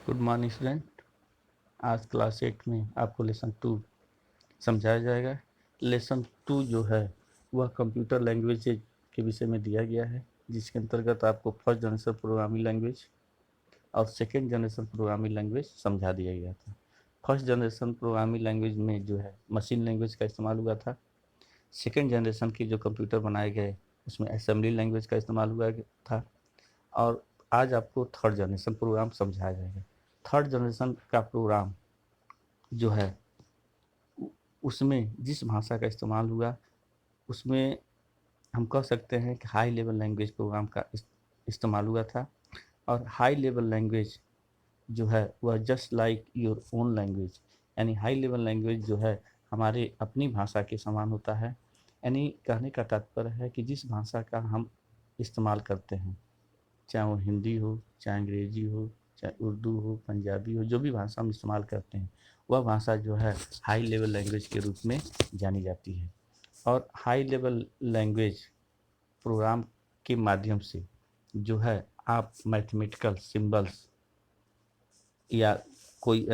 Good morning student. आज class 8 में आपको लेसन 2 समझाया जाएगा। लेसन 2 जो है वह कंप्यूटर लैंग्वेज के विषय में दिया गया है, जिसके अंतर्गत आपको फर्स्ट जनरेशन प्रोग्रामिंग लैंग्वेज और सेकेंड जनरेशन प्रोग्रामिंग लैंग्वेज समझा दिया गया था। फर्स्ट जनरेशन प्रोग्रामिंग लैंग्वेज में जो है मशीन लैंग्वेज का इस्तेमाल हुआ था। सेकेंड जनरेशन के जो कंप्यूटर बनाए गए उसमें असेंबली लैंग्वेज का इस्तेमाल हुआ था। और आज आपको थर्ड जनरेशन प्रोग्राम समझाया जाएगा। थर्ड जनरेशन का प्रोग्राम जो है उसमें जिस भाषा का इस्तेमाल हुआ उसमें हम कह सकते हैं कि हाई लेवल लैंग्वेज प्रोग्राम का इस्तेमाल हुआ था। और हाई लेवल लैंग्वेज जो है वह just like your own language, यानी हाई लेवल लैंग्वेज जो है हमारे अपनी भाषा के समान होता है। यानी कहने का तात्पर्य है कि जिस भाषा का हम इस्तेमाल करते हैं, चाहे वो हिंदी हो, चाहे अंग्रेजी हो, चाहे उर्दू हो, पंजाबी हो, जो भी भाषा हम इस्तेमाल करते हैं वह भाषा जो है हाई लेवल लैंग्वेज के रूप में जानी जाती है। और हाई लेवल लैंग्वेज प्रोग्राम के माध्यम से जो है आप मैथमेटिकल सिंबल्स या कोई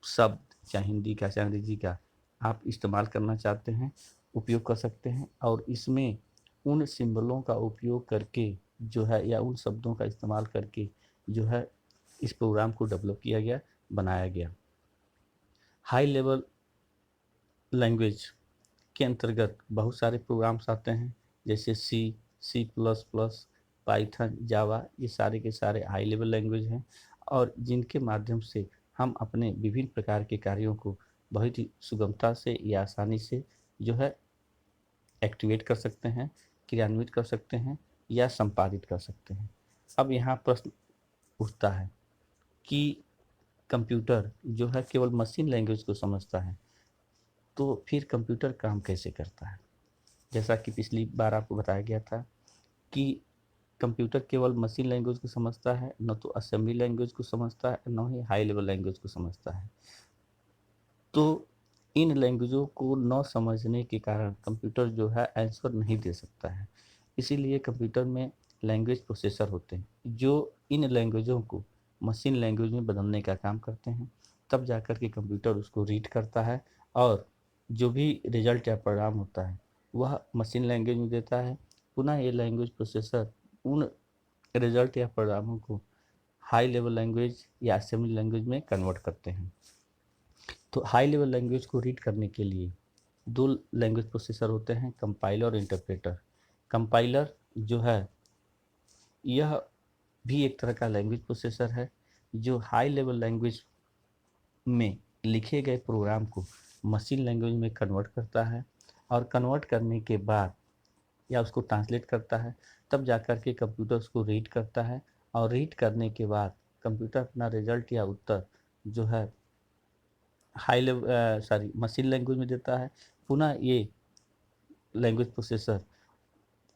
शब्द, चाहे हिंदी का चाहे अंग्रेजी का, आप इस्तेमाल करना चाहते हैं उपयोग कर सकते हैं। और इसमें उन सिंबलों का उपयोग करके जो है या उन शब्दों का इस्तेमाल करके जो है इस प्रोग्राम को डेवलप किया गया, बनाया गया। हाई लेवल लैंग्वेज के अंतर्गत बहुत सारे प्रोग्राम्स आते हैं, जैसे सी प्लस प्लस, पाइथन, जावा। ये सारे के सारे हाई लेवल लैंग्वेज हैं और जिनके माध्यम से हम अपने विभिन्न प्रकार के कार्यों को बहुत ही सुगमता से या आसानी से जो है एक्टिवेट कर सकते हैं, क्रियान्वित कर सकते हैं या संपादित कर सकते हैं। अब यहाँ प्रश्न उठता है कि कंप्यूटर जो है केवल मशीन लैंग्वेज को समझता है, तो फिर कंप्यूटर काम कैसे करता है। जैसा कि पिछली बार आपको बताया गया था कि कंप्यूटर केवल मशीन लैंग्वेज को समझता है, न तो असेंबली लैंग्वेज को समझता है, न ही हाई लेवल लैंग्वेज को समझता है। तो इन लैंग्वेजों को न समझने के कारण कंप्यूटर जो है आंसर नहीं दे सकता है। इसीलिए कंप्यूटर में लैंग्वेज प्रोसेसर होते हैं जो इन लैंग्वेजों को मशीन लैंग्वेज में बदलने का काम करते हैं। तब जाकर के कंप्यूटर उसको रीड करता है और जो भी रिजल्ट या परिणाम होता है वह मशीन लैंग्वेज में देता है। पुनः ये लैंग्वेज प्रोसेसर उन रिजल्ट या परिणामों को हाई लेवल लैंग्वेज या असेंबली लैंग्वेज में कन्वर्ट करते हैं। तो हाई लेवल लैंग्वेज को रीड करने के लिए दो लैंग्वेज प्रोसेसर होते हैं, कंपाइलर और इंटरप्रेटर। कंपाइलर जो है यह भी एक तरह का लैंग्वेज प्रोसेसर है जो हाई लेवल लैंग्वेज में लिखे गए प्रोग्राम को मशीन लैंग्वेज में कन्वर्ट करता है और कन्वर्ट करने के बाद या उसको ट्रांसलेट करता है। तब जाकर के कंप्यूटर उसको रीड करता है और रीड करने के बाद कंप्यूटर अपना रिजल्ट या उत्तर जो है हाई लेवल मशीन लैंग्वेज में देता है। पुनः ये लैंग्वेज प्रोसेसर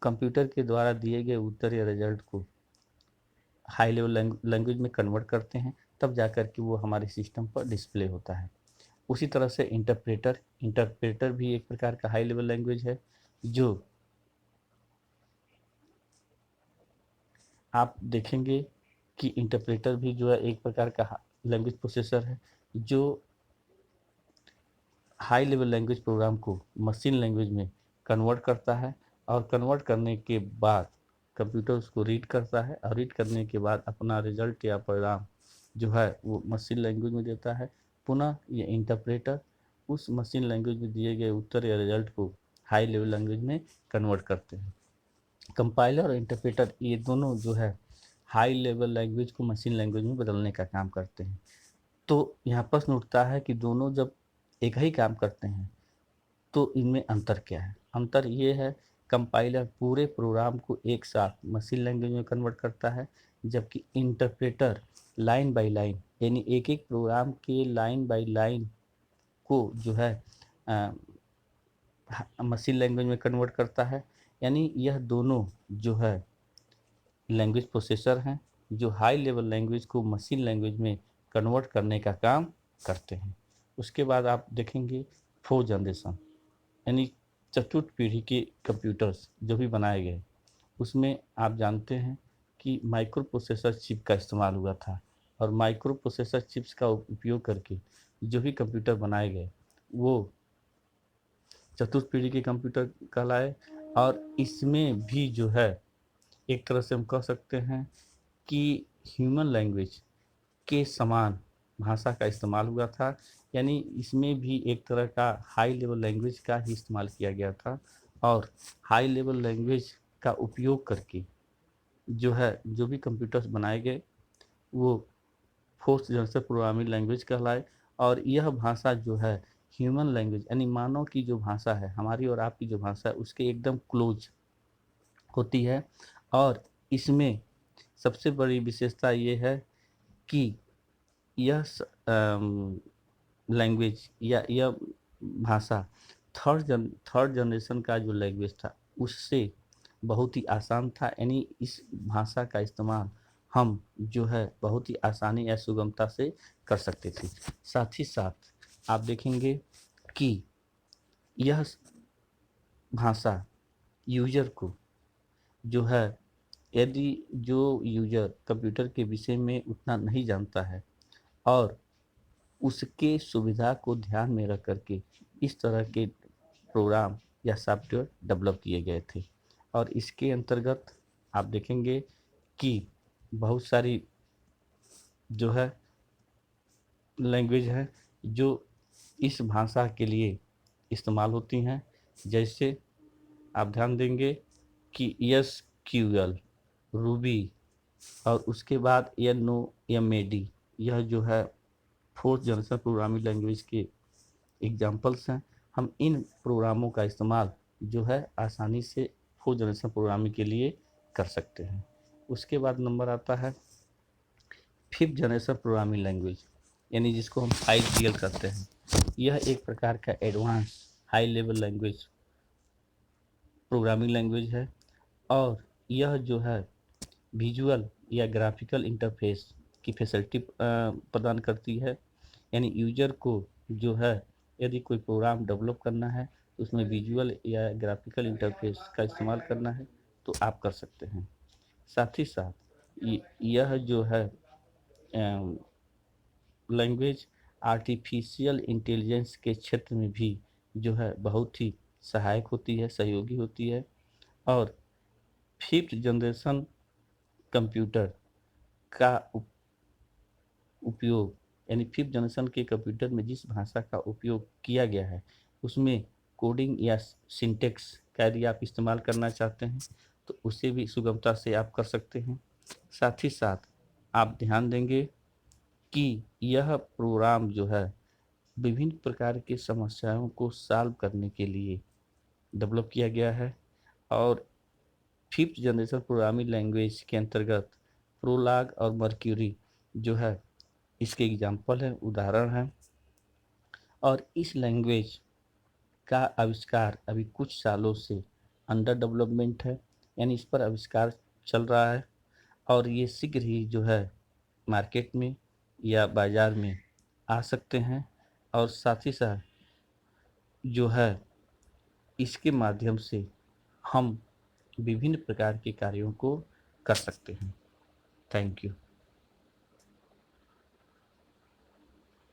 कंप्यूटर के द्वारा दिए गए उत्तर या रिजल्ट को हाई लेवल लैंग्वेज में कन्वर्ट करते हैं, तब जाकर के वो हमारे सिस्टम पर डिस्प्ले होता है। उसी तरह से इंटरप्रेटर भी एक प्रकार का हाई लेवल लैंग्वेज है जो आप देखेंगे कि इंटरप्रेटर भी जो है एक प्रकार का लैंग्वेज प्रोसेसर है जो हाई लेवल लैंग्वेज प्रोग्राम को मशीन लैंग्वेज में कन्वर्ट करता है और कन्वर्ट करने के बाद कंप्यूटर उसको रीड करता है और रीड करने के बाद अपना रिजल्ट या परिणाम जो है वो मशीन लैंग्वेज में देता है। पुनः ये इंटरप्रेटर उस मशीन लैंग्वेज में दिए गए उत्तर या रिजल्ट को हाई लेवल लैंग्वेज में कन्वर्ट करते हैं। कंपाइलर और इंटरप्रेटर ये दोनों जो है हाई लेवल लैंग्वेज को मशीन लैंग्वेज में बदलने का काम करते हैं। तो यहाँ प्रश्न उठता है कि दोनों जब एक ही काम करते हैं तो इनमें अंतर क्या है। अंतर ये है, कंपाइलर पूरे प्रोग्राम को एक साथ मशीन लैंग्वेज में कन्वर्ट करता है, जबकि इंटरप्रेटर लाइन बाय लाइन यानी एक एक प्रोग्राम के लाइन बाय लाइन को जो है मशीन लैंग्वेज में कन्वर्ट करता है। यानी यह दोनों जो है लैंग्वेज प्रोसेसर हैं जो हाई लेवल लैंग्वेज को मशीन लैंग्वेज में कन्वर्ट करने का काम करते हैं। उसके बाद आप देखेंगे फोर्थ जनरेशन, यानी चतुर्थ पीढ़ी के कंप्यूटर्स जो भी बनाए गए, उसमें आप जानते हैं कि माइक्रो प्रोसेसर चिप का इस्तेमाल हुआ था। और माइक्रो प्रोसेसर चिप्स का उपयोग करके जो भी कंप्यूटर बनाए गए वो चतुर्थ पीढ़ी के कंप्यूटर कहलाए। और इसमें भी जो है एक तरह से हम कह सकते हैं कि ह्यूमन लैंग्वेज के समान भाषा का इस्तेमाल हुआ था, यानी इसमें भी एक तरह का हाई लेवल लैंग्वेज का ही इस्तेमाल किया गया था। और हाई लेवल लैंग्वेज का उपयोग करके जो है जो भी कंप्यूटर्स बनाए गए वो फोर्थ जनरेशन प्रोग्रामिंग लैंग्वेज कहलाए। और यह भाषा जो है ह्यूमन लैंग्वेज यानी मानव की जो भाषा है, हमारी और आपकी जो भाषा है, उसके एकदम क्लोज होती है। और इसमें सबसे बड़ी विशेषता ये है कि यह लैंग्वेज या यह भाषा थर्ड जनरेशन का जो लैंग्वेज था उससे बहुत ही आसान था, यानी इस भाषा का इस्तेमाल हम जो है बहुत ही आसानी या सुगमता से कर सकते थे। साथ ही साथ आप देखेंगे कि यह भाषा यूजर को जो है, यदि जो यूजर कंप्यूटर के विषय में उतना नहीं जानता है और उसके सुविधा को ध्यान में रख करके इस तरह के प्रोग्राम या सॉफ्टवेयर डेवलप किए गए थे। और इसके अंतर्गत आप देखेंगे कि बहुत सारी जो है लैंग्वेज है जो इस भाषा के लिए इस्तेमाल होती हैं। जैसे आप ध्यान देंगे कि एस क्यू एल, रूबी और उसके बाद N O M A D, यह जो है फोर्थ जनरेशन प्रोग्रामिंग लैंग्वेज के एग्जाम्पल्स हैं। हम इन प्रोग्रामों का इस्तेमाल जो है आसानी से फोर्थ जनरेशन प्रोग्रामिंग के लिए कर सकते हैं। उसके बाद नंबर आता है फिफ्थ जनरेशन प्रोग्रामिंग लैंग्वेज, यानी जिसको हम 5GL कहते हैं। यह एक प्रकार का advance high level language programming language है। और यह जो है विजुअल या ग्राफिकल इंटरफेस की फैसिलिटी प्रदान करती है, यानी यूजर को जो है यदि कोई प्रोग्राम डेवलप करना है तो उसमें विजुअल या ग्राफिकल इंटरफेस का इस्तेमाल करना है तो आप कर सकते हैं। साथ ही साथ यह जो है लैंग्वेज आर्टिफिशियल इंटेलिजेंस के क्षेत्र में भी जो है बहुत ही सहायक होती है, सहयोगी होती है। और फिफ्थ जनरेशन कंप्यूटर का उपयोग, यानी फिफ्थ जनरेशन के कंप्यूटर में जिस भाषा का उपयोग किया गया है उसमें कोडिंग या सिंटेक्स का यदि आप इस्तेमाल करना चाहते हैं तो उसे भी सुगमता से आप कर सकते हैं। साथ ही साथ आप ध्यान देंगे कि यह प्रोग्राम जो है विभिन्न प्रकार की समस्याओं को सॉल्व करने के लिए डेवलप किया गया है। और फिफ्थ जनरेशन प्रोग्रामिंग लैंग्वेज के अंतर्गत प्रोलॉग और मर्क्यूरी जो है इसके एग्जाम्पल है, उदाहरण है। और इस लैंग्वेज का आविष्कार अभी कुछ सालों से अंडर डेवलपमेंट है, यानी इस पर आविष्कार चल रहा है और ये शीघ्र ही जो है मार्केट में या बाज़ार में आ सकते हैं। और साथ ही साथ जो है इसके माध्यम से हम विभिन्न प्रकार के कार्यों को कर सकते हैं। Thank you.